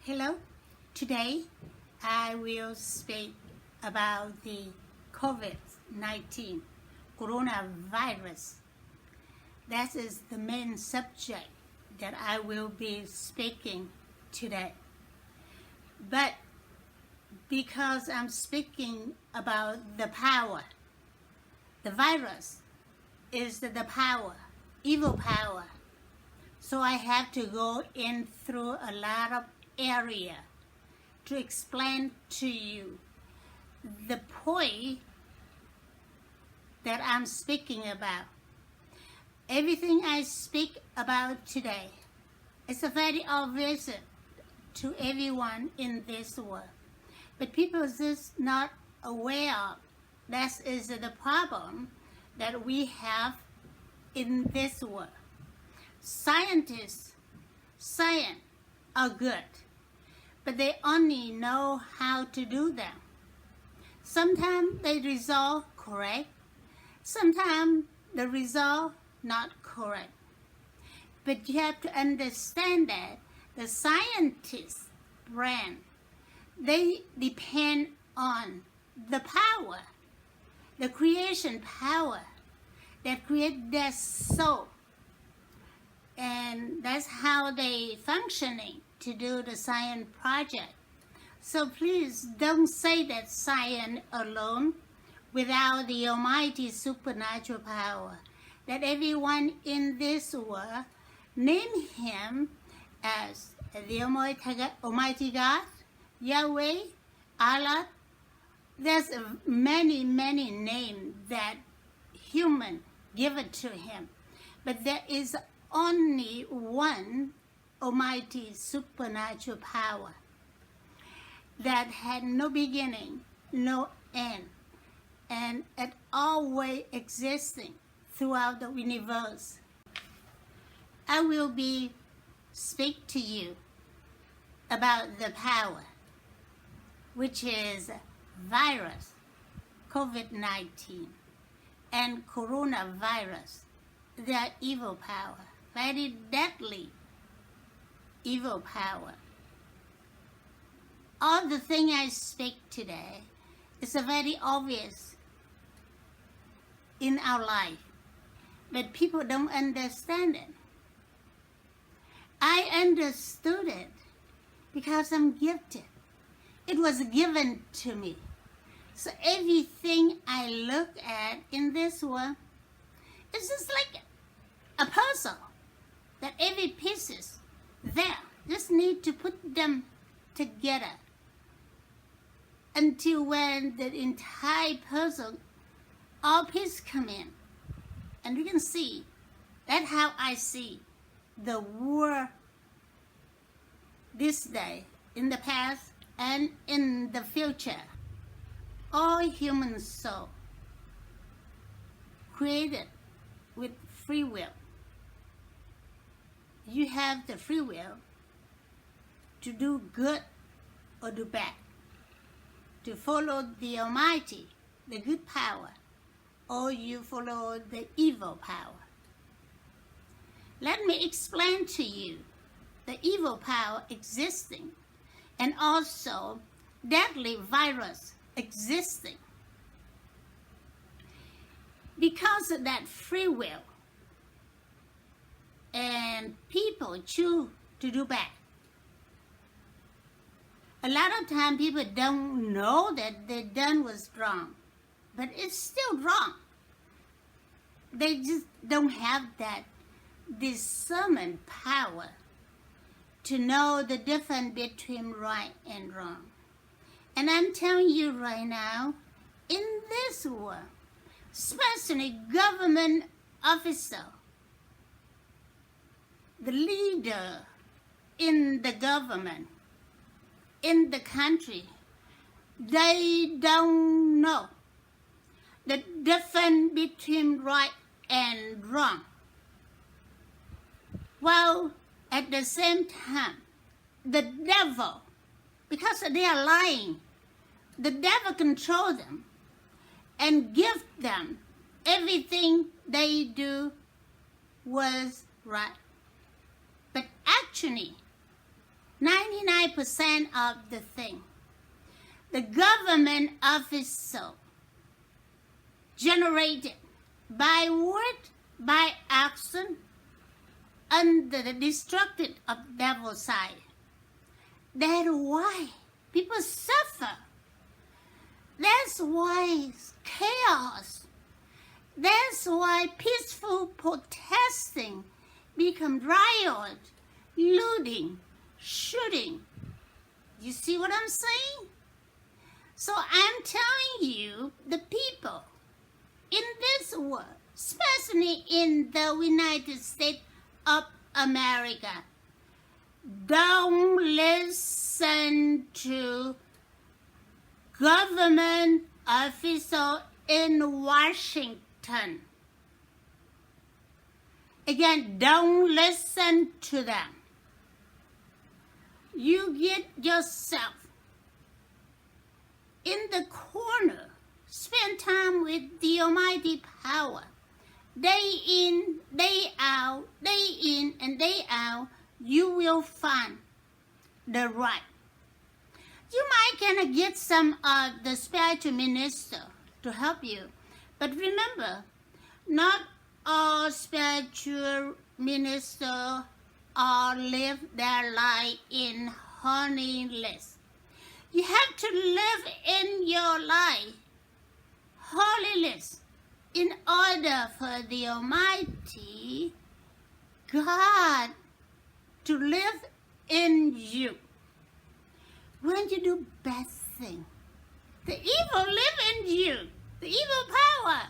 Hello, today I will speak about the COVID-19 coronavirus. That is the main subject that I will be speaking today. But because I'm speaking about the power, the virus is the power, evil power. So I have to go in through a lot of area to explain to you the point that I'm speaking about. Everything I speak about today is very obvious to everyone in this world, but people are just not aware of. That is the problem that we have in this world. Science are good, but they only know how to do them. Sometimes they result correct, sometimes the result not correct. But you have to understand that the scientists' brain, they depend on the power, the creation power that create their soul. And that's how they functioning to do the science project. So please don't say that science alone without the almighty supernatural power that everyone in this world name him as the Almighty God, Yahweh, Allah. There's many names that human give it to him, but there is only one almighty supernatural power that had no beginning, no end, and it always existing throughout the universe. I will be speak to you about the power, which is virus, COVID-19, and coronavirus. They are evil power, very deadly evil power. All the thing I speak today is very obvious in our life, but people don't understand it. I understood it because I'm gifted. It was given to me. So everything I look at in this world is just like a puzzle that every pieces there just need to put them together until when the entire puzzle all pieces come in, and you can see that's how I see the world this day, in the past and in the future. All human soul created with free will. You have the free will to do good or do bad, to follow the Almighty, the good power, or you follow the evil power. Let me explain to you the evil power existing and also deadly virus existing. Because of that free will, and people choose to do bad. A lot of time people don't know that they done was wrong, but it's still wrong. They just don't have that discernment power to know the difference between right and wrong. And I'm telling you right now, in this world, especially government officer, the leader in the government, in the country, they don't know the difference between right and wrong. While at the same time, the devil, because they are lying, the devil controls them and give them everything they do was right. But actually, 99% of the thing. The government official generated by word, by action, under the destructive of devil side. That's why people suffer. That's why chaos. That's why peaceful protesting become riot, looting, shooting. You see what I'm saying? So I'm telling you, the people in this world, especially in the United States of America, don't listen to government officials in Washington. Again, don't listen to them. You get yourself in the corner. Spend time with the Almighty Power. Day in, day out, day in and day out, you will find the right. You might gonna get some of the spiritual minister to help you. But remember, not all spiritual ministers all live their life in holiness. You have to live in your life holiness in order for the Almighty God to live in you. When you do bad things, the evil live in you. The evil power,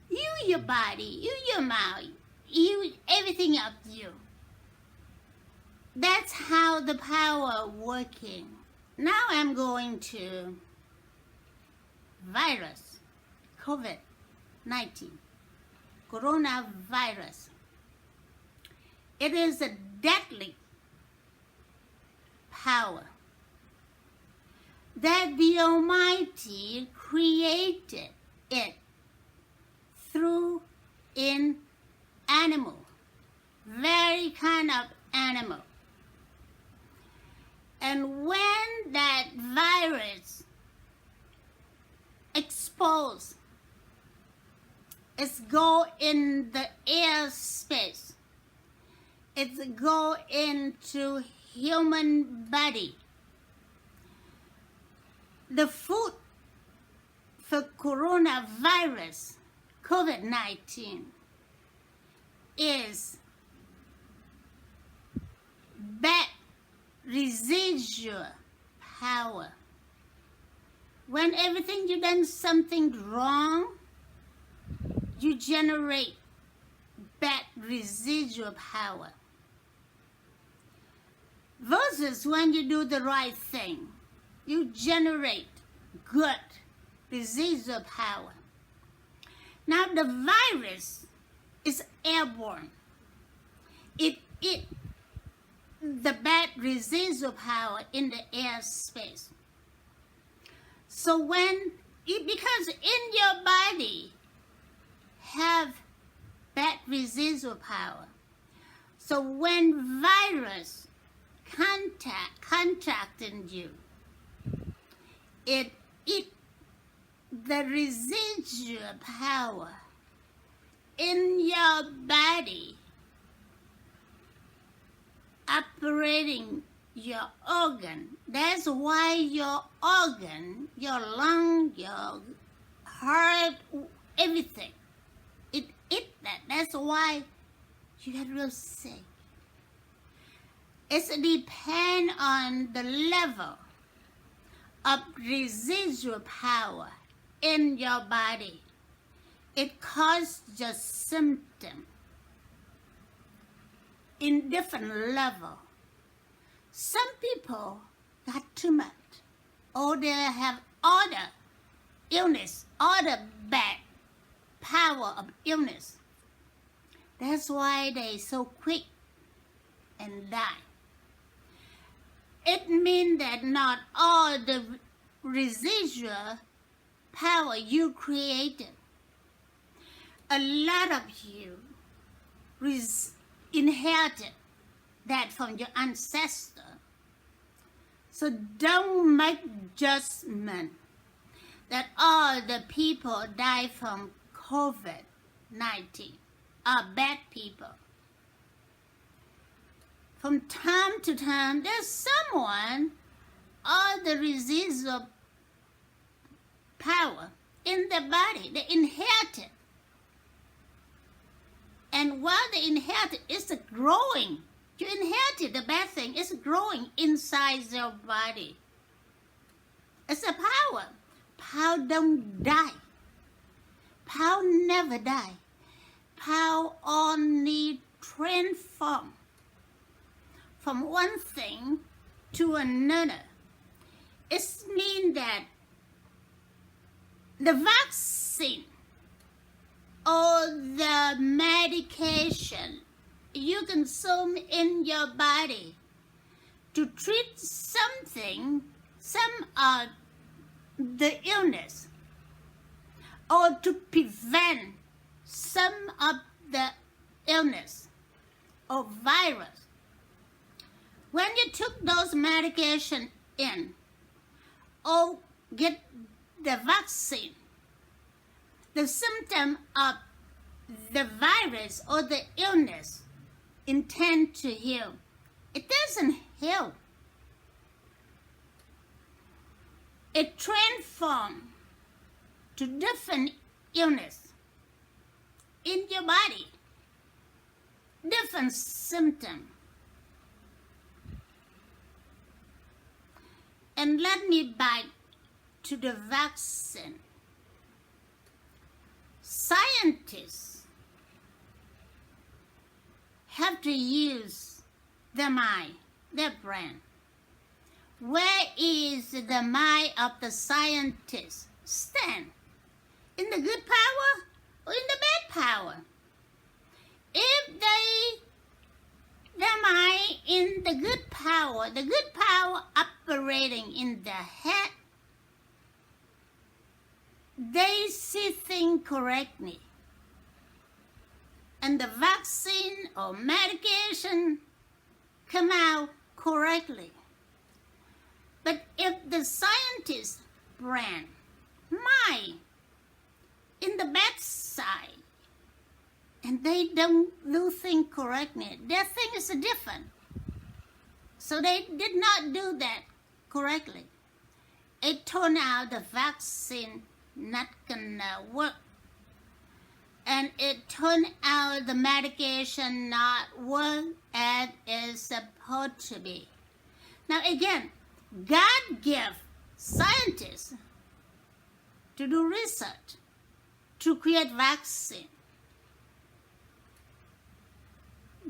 you, your body, you, your mouth, you, everything of you. That's how the power working. Now I'm going to virus, COVID-19, coronavirus. It is a deadly power that the Almighty created it through in animal, very kind of animal. And when that virus exposed, it's go in the airspace. It's go into human body. The food for coronavirus, COVID-19, is bad residual power. When everything you done something wrong, you generate bad residual power. Versus when you do the right thing, you generate good residual power. Now the virus is airborne. It the bad residual power in the airspace. So when because in your body have bad residual power, so when virus contacting you, it the residual power in your body operating your organ. That's why your organ, your lung, your heart, everything, it that. That's why you get real sick. It depends on the level of residual power in your body. It causes just symptom in different level. Some people got too much, or they have other illness, other bad power of illness. That's why they so quick and die. It means that not all the residual power you created. A lot of you inherited that from your ancestor. So don't make judgment that all the people die from COVID-19 are bad people. From time to time, there's someone or the residual power in the body. They inherit it. And while they inherit it, it's growing. You inherited the bad thing. It's growing inside your body. It's a power. Power don't die. Power never die. Power only transform from one thing to another. It means that the vaccine or the medication you consume in your body to treat something, some of the illness, or to prevent some of the illness or virus. When you took those medications in or get the vaccine, the symptom of the virus or the illness intend to heal. It doesn't heal. It transforms to different illness in your body, different symptom. And let me back to the vaccine. Scientists have to use the mind, their brain. Where is the mind of the scientist stand? In the good power or in the bad power? If their mind in the good power operating in the head, they see things correctly. And the vaccine or medication come out correctly. But if the scientist's brain, mind, in the bad side, and they don't do things correctly, their thing is different. So they did not do that correctly. It turned out the vaccine not gonna work. And it turned out the medication not work as it's supposed to be. Now again, God gave scientists to do research, to create vaccine.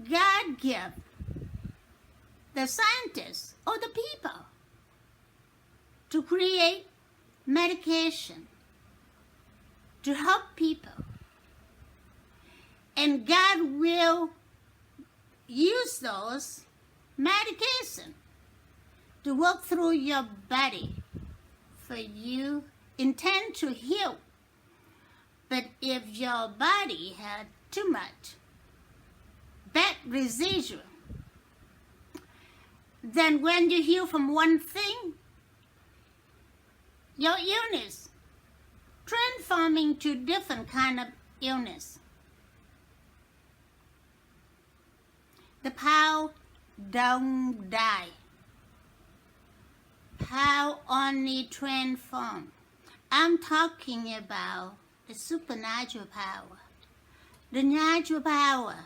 God gave the scientists or the people to create medication to help people. And God will use those medication to work through your body for you intend to heal. But if your body had too much bad residual, then when you heal from one thing, your illness transforming to different kind of illness. The power don't die. Power only transform. I'm talking about the supernatural power, the natural power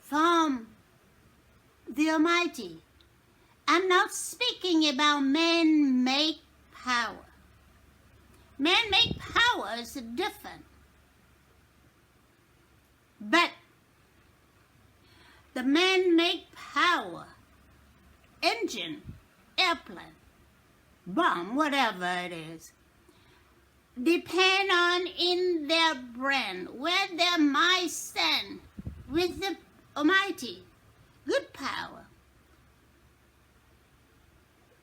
from the Almighty. I'm not speaking about man-made power. Man-made power is different. But the man-made power, engine, airplane, bomb, whatever it is, depend on in their brain, where their mind stand with the Almighty, good power.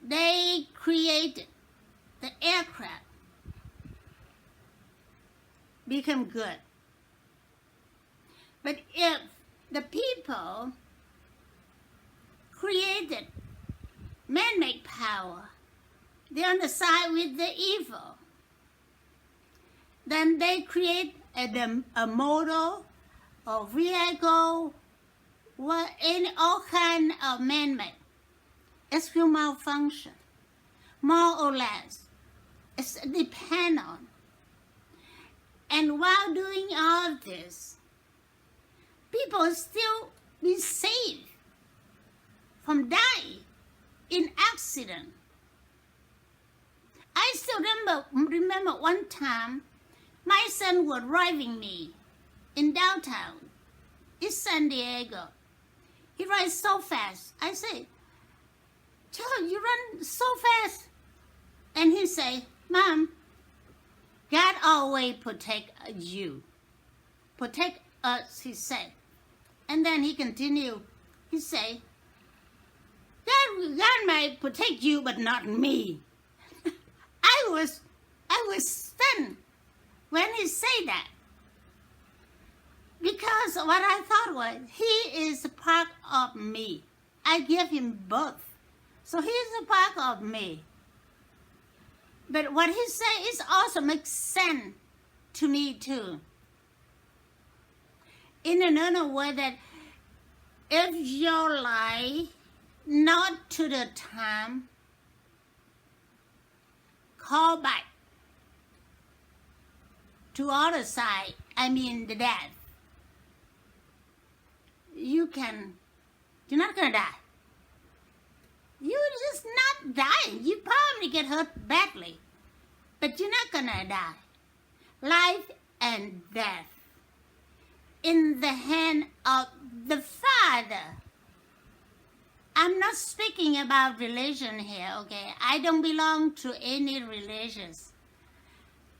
They created the aircraft, become good. But if the people created man-made power. They're on the side with the evil. Then they create a motor or vehicle, all kind of man-made. It will malfunction, more or less. It depends on. And while doing all this, people still be saved from dying in accident. I still remember one time, my son was driving me in downtown, East San Diego. He rides so fast. I say, "Child, you run so fast." And he say, "Mom, God always protect you. Protect us," he said. And then he continued. He say, God might protect you, but not me." I was stunned when he said that. Because what I thought was, he is a part of me. I give him birth. So he's a part of me. But what he said is also makes sense to me too. In another way, that if your life not to the time, call back to other side, I mean the death, you're not gonna die. You're just not dying. You probably get hurt badly, but you're not gonna die. Life and death in the hand of the Father. I'm not speaking about religion here, okay? I don't belong to any religions.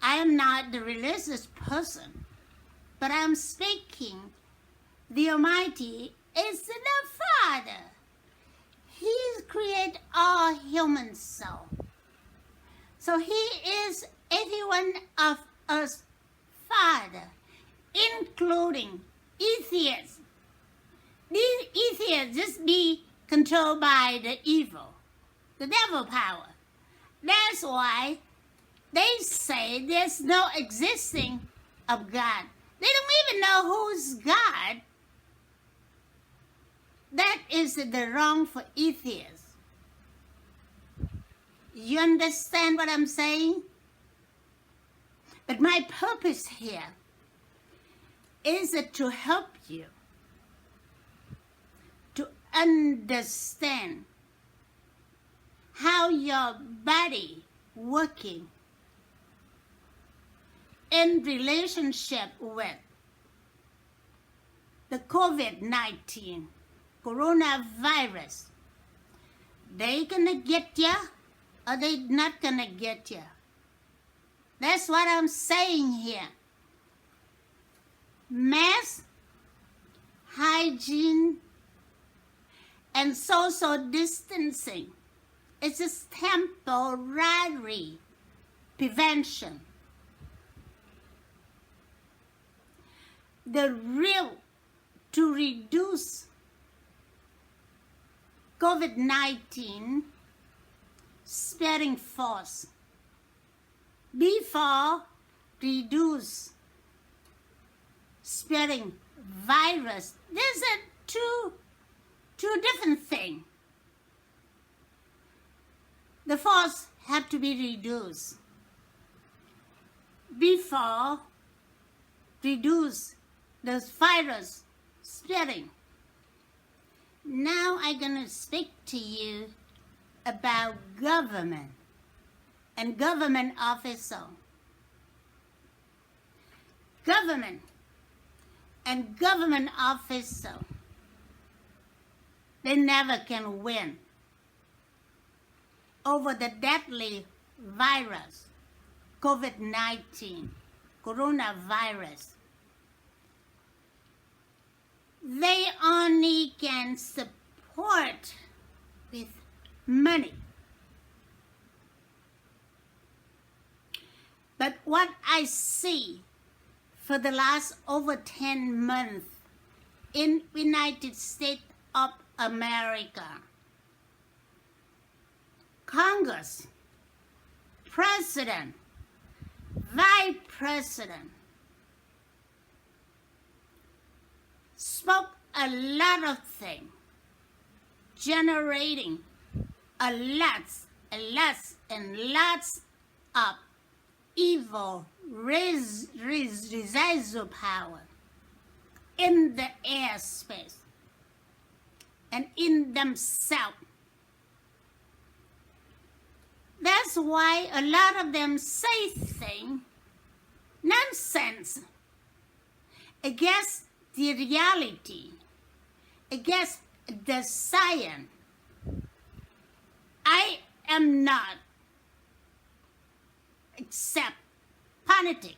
I am not the religious person, but I'm speaking. The Almighty is the Father. He created all human soul. So He is every one of us Father, including atheists. These atheists just be controlled by the evil, the devil power. That's why they say there's no existing of God. They don't even know who's God. That is the wrong for atheists. You understand what I'm saying? But my purpose here is to help you to understand how your body working in relationship with the COVID-19, coronavirus. They gonna get ya or they not gonna get ya? That's what I'm saying here. Mask, hygiene, and social distancing is just temporary prevention. The real to reduce COVID-19 spreading force before reduce spreading virus. These are two different things. The force have to be reduced before reduce the virus spreading. Now I'm going to speak to you about government and government official. Government and government official, they never can win over the deadly virus, COVID-19, coronavirus. They only can support with money. But what I see for the last over 10 months in United States of America, Congress, President, Vice President spoke a lot of things, generating a lots of evil residual power in the airspace and in themselves. That's why a lot of them say things, nonsense, against the reality, against the science. I am not accept politics.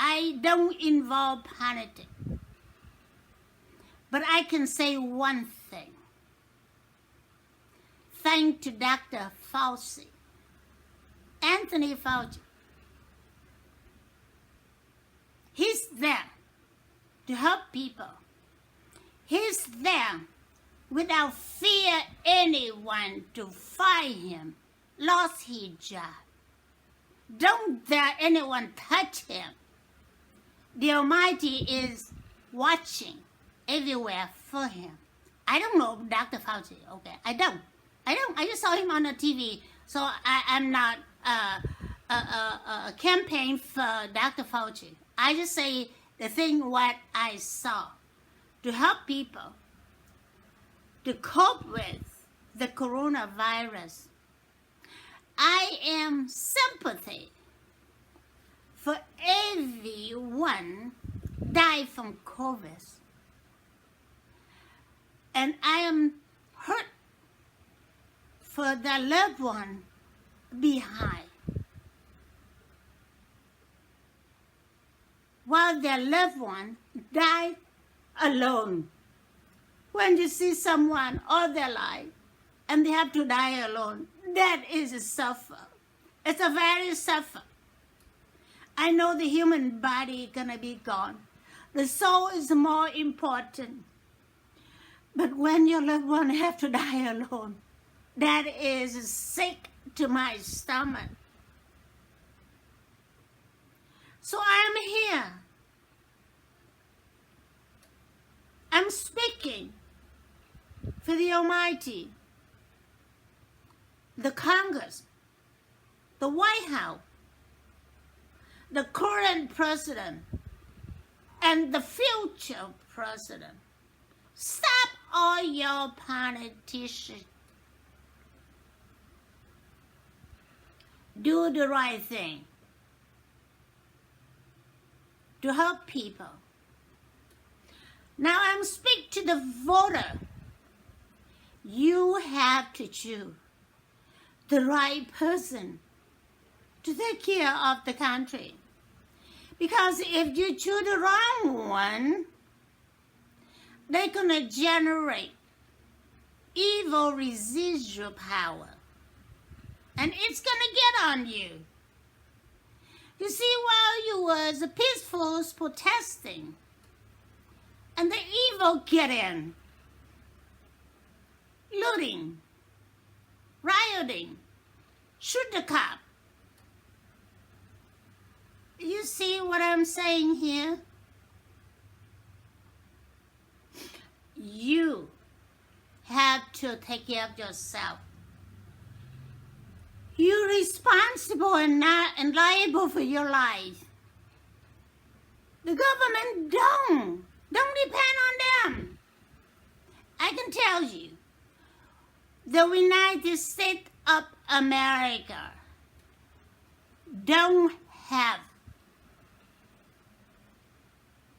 I don't involve politics. But I can say one thing. Thanks to Dr. Fauci, Anthony Fauci. He's there to help people. He's there without fear anyone to fire him, lost his job. Don't dare anyone touch him. The Almighty is watching everywhere for him. I don't know Dr. Fauci, okay? I don't. I just saw him on the TV, so I'm not campaign for Dr. Fauci. I just say the thing what I saw to help people to cope with the coronavirus. I am sympathy for everyone died from COVID. And I am hurt for the loved one behind. While their loved one died alone. When you see someone all their life and they have to die alone, that is a suffer. It's a very suffer. I know the human body is gonna be gone. The soul is more important. But when your loved one have to die alone, that is sick to my stomach. So I'm here. I'm speaking for the Almighty, the Congress, the White House, the current president, and the future president. Stop all your politicians. Do the right thing to help people. Now I'm speaking to the voter. You have to choose the right person to take care of the country. Because if you choose the wrong one, they're going to generate evil residual power. And it's going to get on you. You see, while you was peaceful protesting, and the evil get in, looting, rioting, shoot the cop. You see what I'm saying here? You have to take care of yourself. You're responsible and liable for your life. The government don't depend on them. I can tell you, the United States of America don't have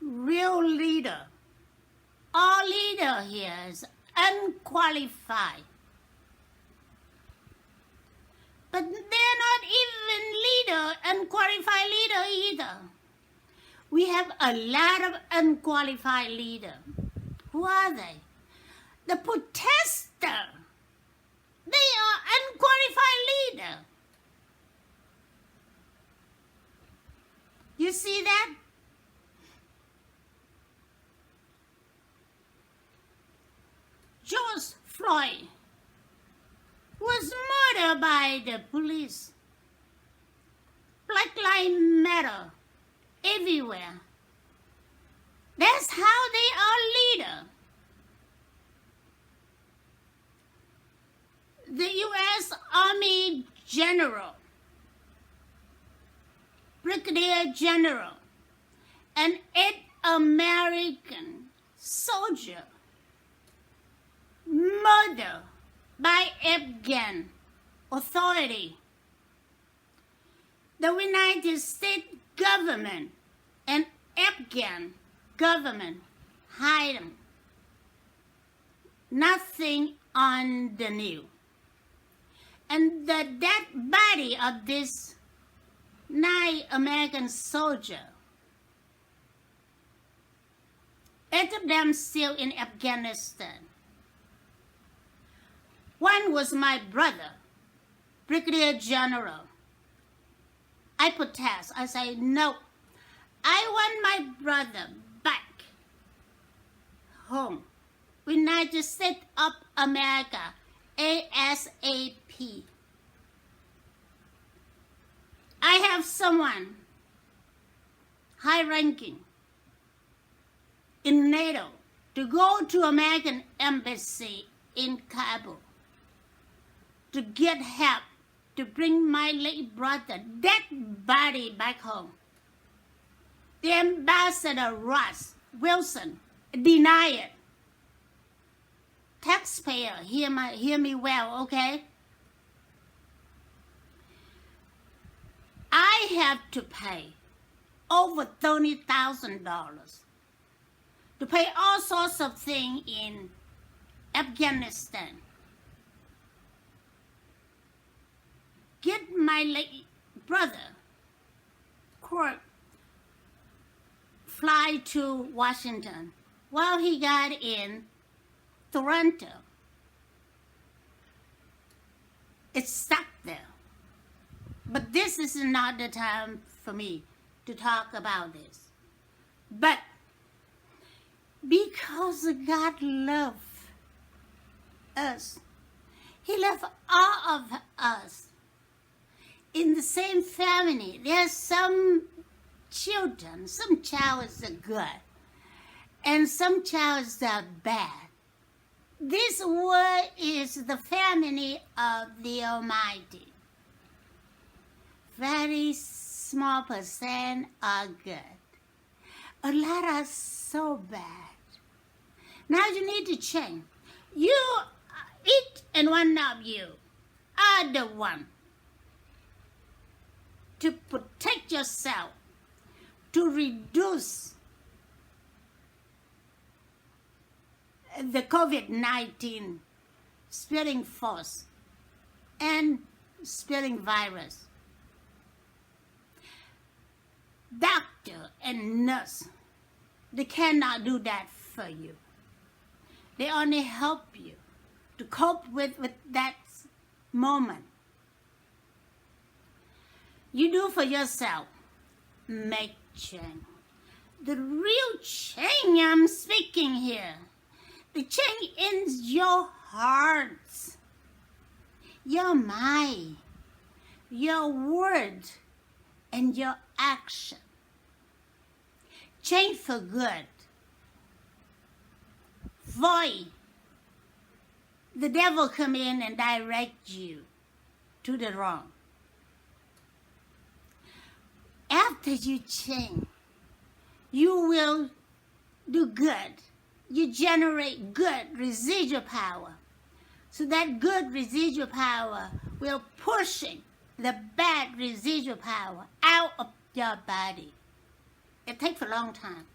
real leader. All leader here is unqualified. But they're not even unqualified leader either. We have a lot of unqualified leaders. Who are they? The protester. They are unqualified leader. You see that? George Floyd was murdered murdered by the police. Black Lives Matter everywhere. That's how they are leader. The U.S. Army General, Brigadier General, and 8 American soldiers murdered by Afghan authority. The United States government and Afghan government hide them. Nothing on the news. And the dead body of this 9 American soldiers, 8 of them still in Afghanistan. One was my brother, Brigadier General. I protest. I say, no, I want my brother back home. United States of America, ASAP. I have someone high-ranking in NATO to go to American embassy in Kabul to get help to bring my late brother dead body back home. The ambassador Ross Wilson denied it. Taxpayer, hear me well, okay? I have to pay over $30,000 to pay all sorts of things in Afghanistan. Get my late brother, court, fly to Washington. While he got in Toronto, it's stuck there. But this is not the time for me to talk about this. But because God loved us, He loved all of us. In the same family, there's some children, some childs are good, and some childs are bad. This world is the family of the Almighty. Very small percent are good. A lot are so bad. Now you need to change. You, each and one of you, are the one to protect yourself, to reduce the COVID-19 spreading force and spreading virus. Doctor and nurse, they cannot do that for you. They only help you to cope with that moment. You do for yourself, make change. The real change I'm speaking here, the change in your hearts, your mind, your word, and your action. Change for good. Void. The devil come in and direct you to the wrong. After you change, you will do good. You generate good residual power. So that good residual power will push the bad residual power out of your body. It takes a long time.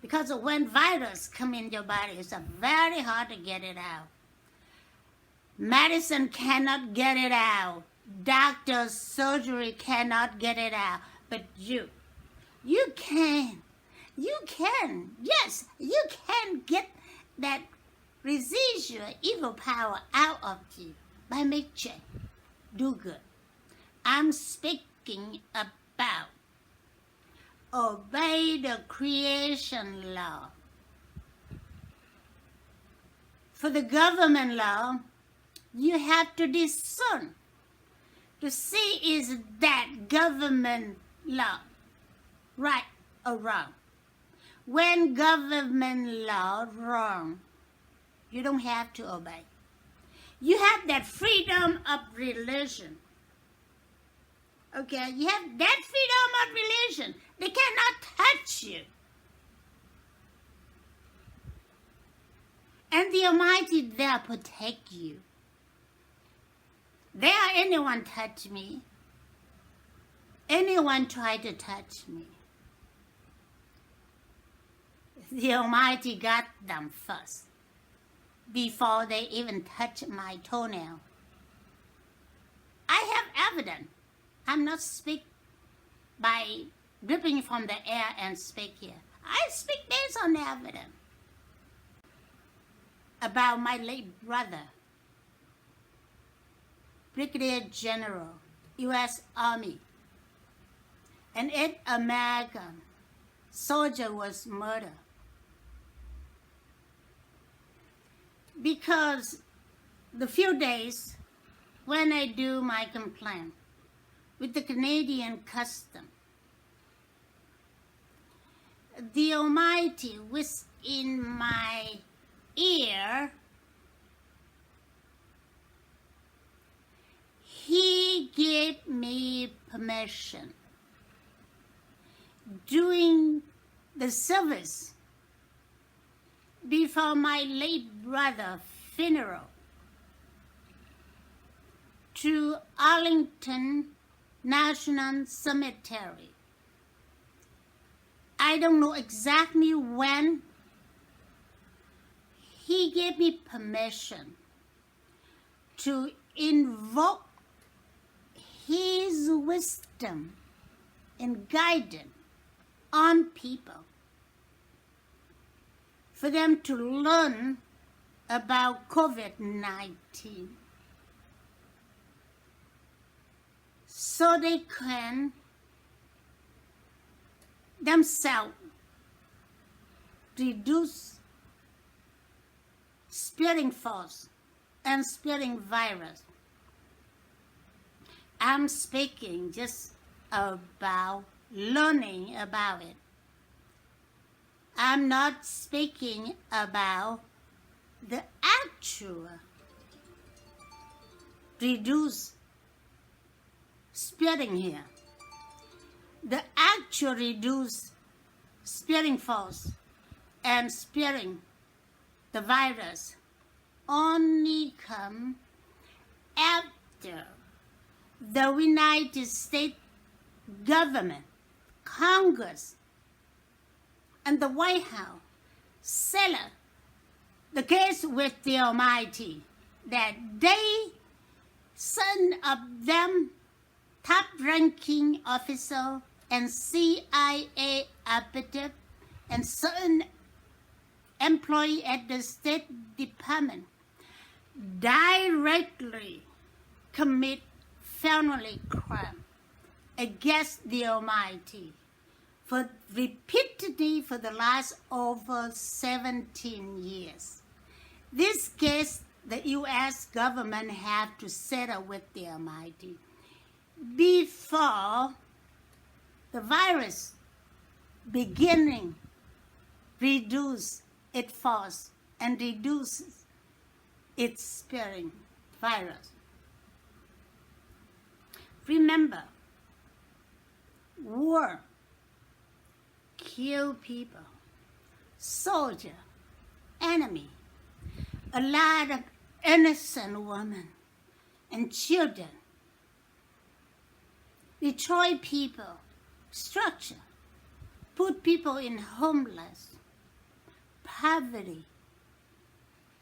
Because when virus come in your body, it's very hard to get it out. Medicine cannot get it out. Doctor's surgery cannot get it out. But you can. You can. Yes, you can get that residual evil power out of you by making change. Do good. I'm speaking about obey the creation law. For the government law, you have to discern to see is that government law right or wrong. When government law wrong, you don't have to obey. You have that freedom of religion. Okay, you have that freedom of religion. They cannot touch you. And the Almighty there protect you. There anyone touch me, anyone try to touch me, the Almighty got them first before they even touch my toenail. I have evidence. I'm not speak by ripping from the air and speak here. I speak based on the evidence about my late brother, Brigadier General, U.S. Army. An 8 American soldier was murdered because the few days when I do my complaint with the Canadian custom, the Almighty was in my ear. He gave me permission during the service before my late brother's funeral to Arlington National Cemetery. I don't know exactly when. He gave me permission to invoke His wisdom and guidance on people for them to learn about COVID-19 so they can themselves reduce spreading force and spreading virus. I'm speaking just about learning about it. I'm not speaking about the actual reduce spreading here. The actual reduce spreading force and spreading the virus only come after the United States government, Congress, and the White House settled the case with the Almighty that they send of them top-ranking official and CIA operative and certain employee at the State Department directly commit felony crime against the Almighty for repeatedly for the last over 17 years. This case, the U.S. government have to settle with the Almighty before the virus beginning reduce its force and reduces its spreading virus. Remember, war kill people, soldier, enemy, a lot of innocent women and children, destroy people, structure, put people in homeless, poverty,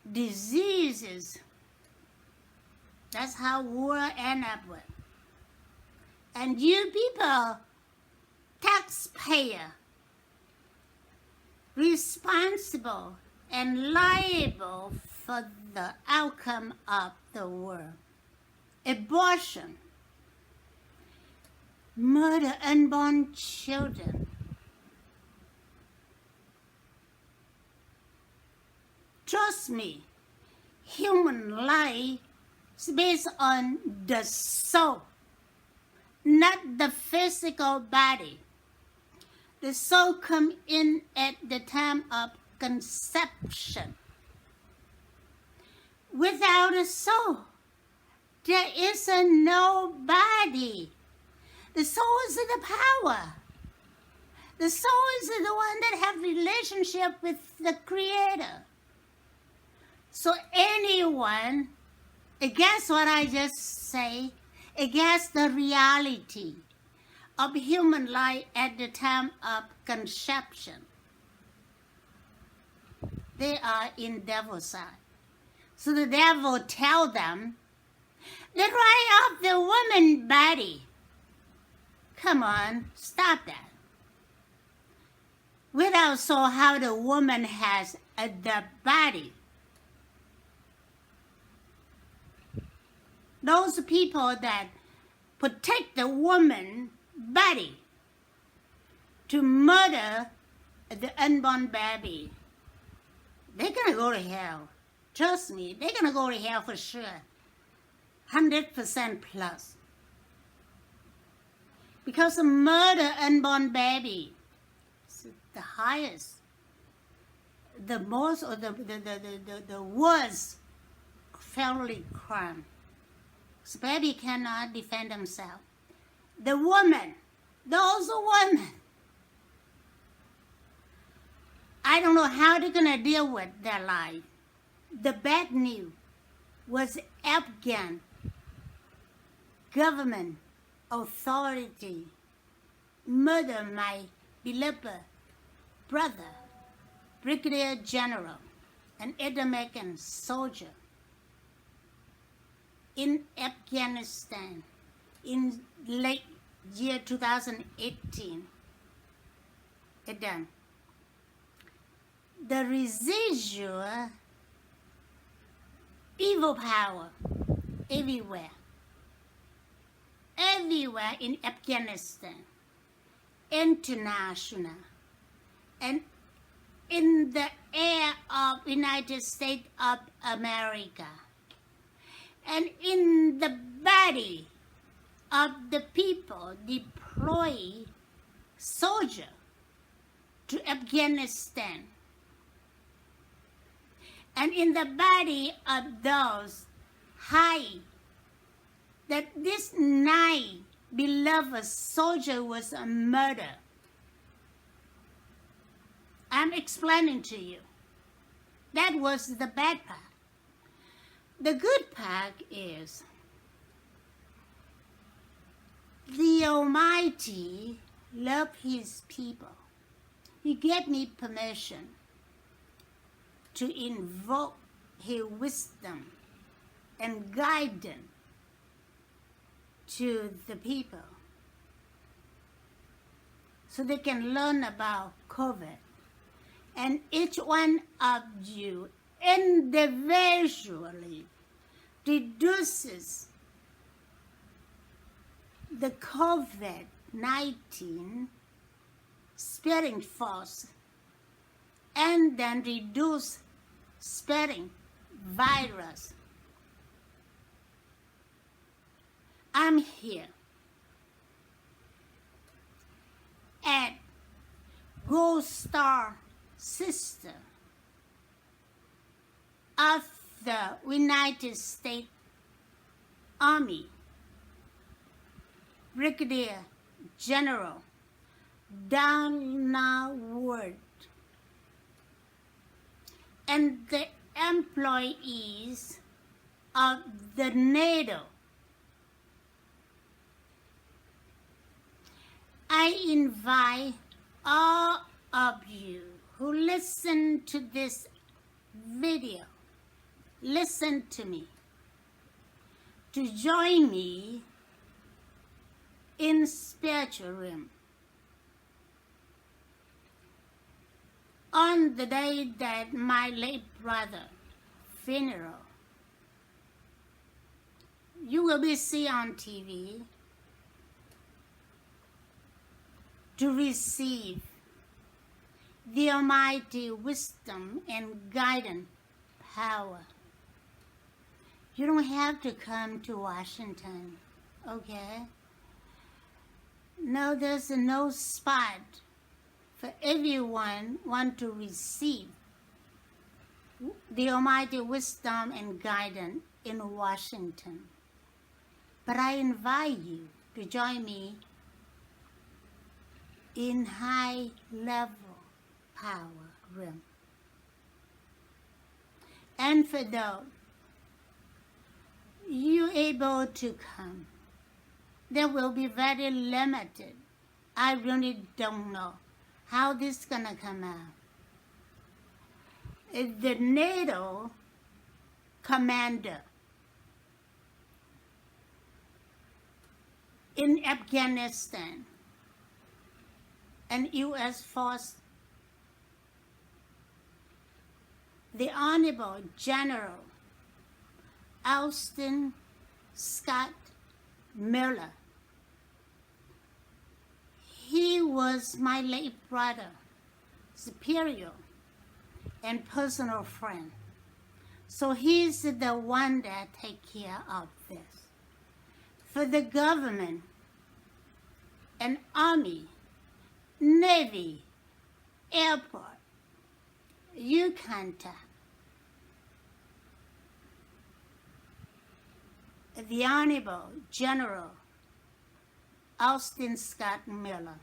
diseases. That's how war end up with. And you people, taxpayer, responsible and liable for the outcome of the war. Abortion, murder unborn children, trust me, human life is based on the soul not the physical body. The soul comes in at the time of conception. Without a soul, there is no body. The soul is the power. The soul is the one that has relationship with the Creator. So anyone, against what I just say, against the reality of human life at the time of conception, they are in devil's side. So the devil tell them, the right of the woman body. Come on, stop that. Without soul, how the woman has the body. Those people that protect the woman body to murder the unborn baby, they're going to go to hell. Trust me, they're going to go to hell for sure. 100% plus. Because the murder unborn baby is the highest, the most, or the worst felony crime. So baby cannot defend themselves. The woman, those women, I don't know how they're going to deal with their life. The bad news was Afghan government authority murder my beloved brother, Brigadier General, an American soldier in Afghanistan in late year 2018. It done. The residual evil power everywhere in Afghanistan, international, and in the air of United States of America, and in the body of the people deploy soldier to Afghanistan, and in the body of those high that this night beloved soldier was murdered. I'm explaining to you. That was the bad part. The good part is the Almighty loved His people. He gave me permission to invoke His wisdom and guidance to the people so they can learn about COVID. And each one of you individually reduces the COVID-19 spreading force and then reduce spreading virus. I'm here at Gold Star Sister of the United States Army, Brigadier General Do-Nguyen, and the employees of the NATO. I invite all of you who listen to this video, listen to me, to join me in spiritual realm. On the day that my late brother funeral, you will be seen on TV to receive the Almighty wisdom and guidance power. You don't have to come to Washington, okay? Now there's no spot for everyone want to receive the Almighty wisdom and guidance in Washington. But I invite you to join me in high level power realm. And for those you able to come, there will be very limited. I really don't know how this is gonna come out. The NATO commander in Afghanistan and U.S. force, the Honorable General Austin Scott Miller. He was my late brother, superior, and personal friend. So he's the one that take care of this. For the government and Army, Navy, airport, you contact the Honorable General Austin Scott Miller.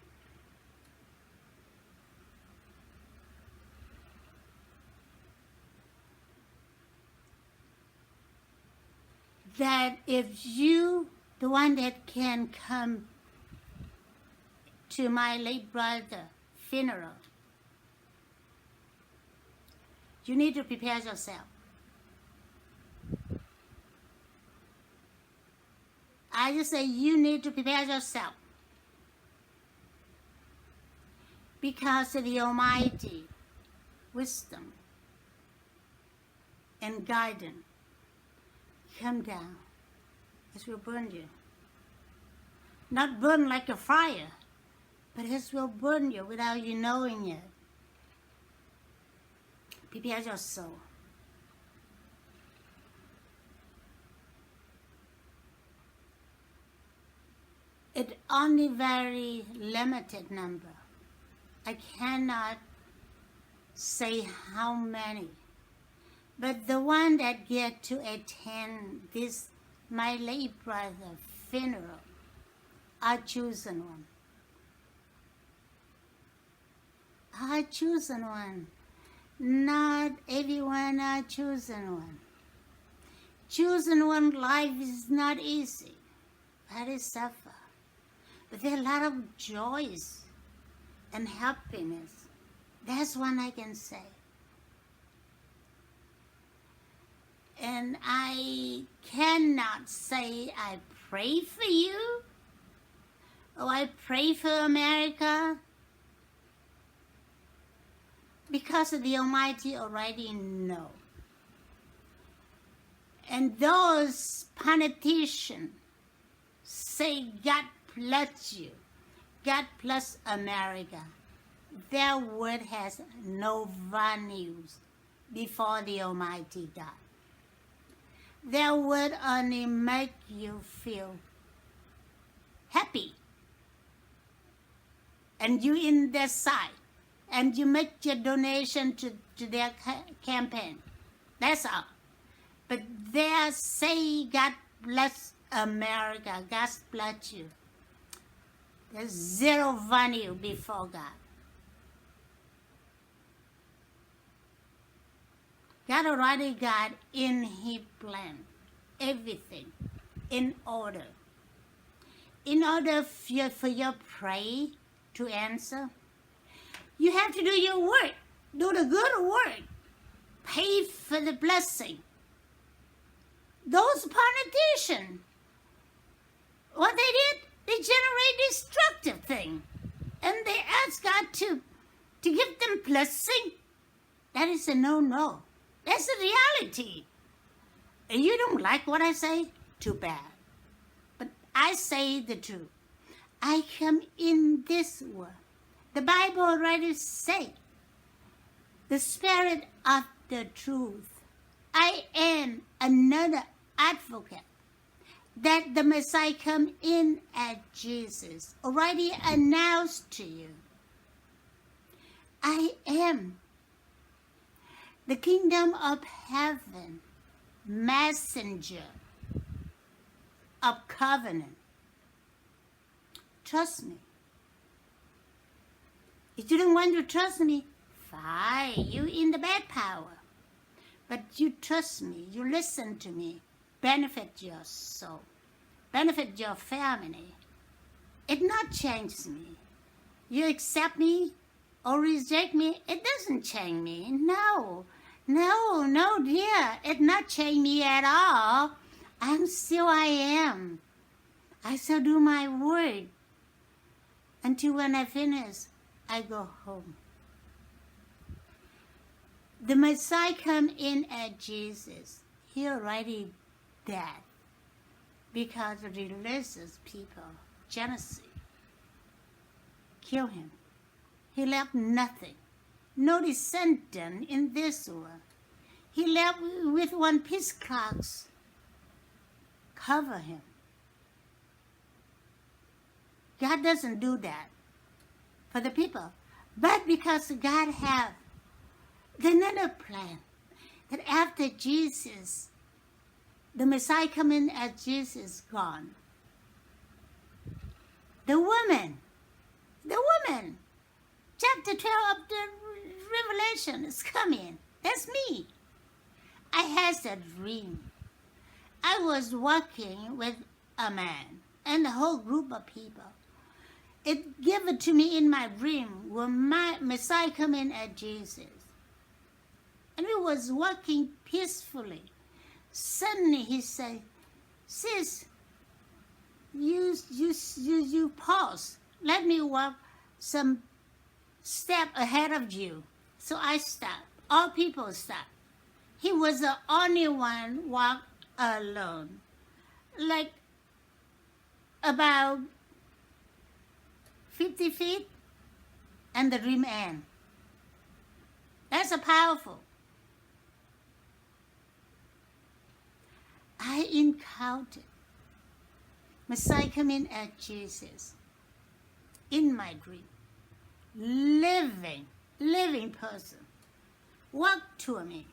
That if you, the one that can come to my late brother funeral, you need to prepare yourself. I just say you need to prepare yourself. Because of the Almighty wisdom and guidance come down. It will burn you. Not burn like a fire, but it will burn you without you knowing it. Prepare your soul. It's only very limited number. I cannot say how many. But the one that get to attend this, my late brother funeral, are chosen one. Are chosen one. Not everyone are chosen one. Chosen one life is not easy. Very suffer. But there are a lot of joys and happiness. That's one I can say. And I cannot say I pray for you or I pray for America, because the Almighty already know. And those politicians say God bless you, God bless America. Their word has no values before the Almighty God. Their word only make you feel happy. And you in their side. And you make your donation to their campaign. That's all. But they say God bless America. God bless you. There's zero value before God. God already got in His plan everything in order. In order for your prayer to answer, you have to do your work. Do the good work. Pay for the blessing. Those politicians, what they did, they generate destructive thing. And they ask God to give them blessing. That is a no-no. That's the reality. And you don't like what I say? Too bad. But I say the truth. I come in this world. The Bible already say, the Spirit of the truth. I am another advocate. that the Messiah come in as Jesus already announced to you. I am the kingdom of heaven, messenger of covenant. Trust me. If you don't want to trust me, fine, you in the bad power. But you trust me, you listen to me, benefit your soul, benefit your family. It not changes me. You accept me or reject me, it doesn't change me. No, dear, it not change me at all. I'm still I am. I still do my work until when I finish, I go home. The Messiah come in as Jesus. He already dead because of religious people, jealousy, kill him. He left nothing, no descendant in this world. He left with one piece cloths, cover him. God doesn't do that for the people, but because God have another plan, that after Jesus, the Messiah come in as Jesus gone. The woman, chapter 12 of the Revelation is coming. That's me. I had a dream. I was walking with a man and a whole group of people. It given to me in my dream when my Messiah come in as Jesus. And we was walking peacefully. Suddenly he said, sis, you pause. Let me walk some step ahead of you. So I stopped. All people stopped. He was the only one walk alone. Like about 50 feet and the dream end. That's a powerful. I encountered Messiah come in as Jesus in my dream. Living person walked to me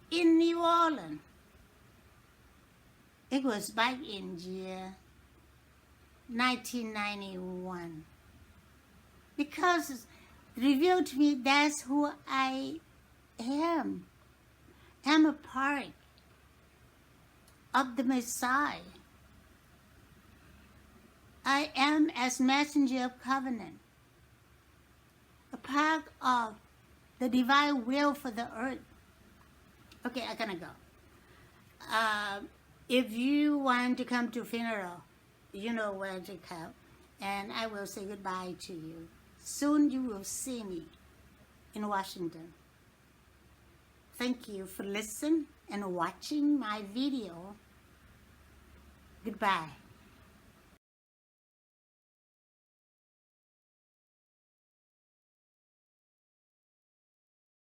in New Orleans. It was back in year 1991. Because it revealed to me that's who I am. I'm a part of the Messiah. I am as messenger of covenant, a part of the divine will for the earth. Okay, I'm gonna go. If you want to come to funeral, you know where to come, and I will say goodbye to you. Soon you will see me in Washington. Thank you for listening and watching my video. Goodbye.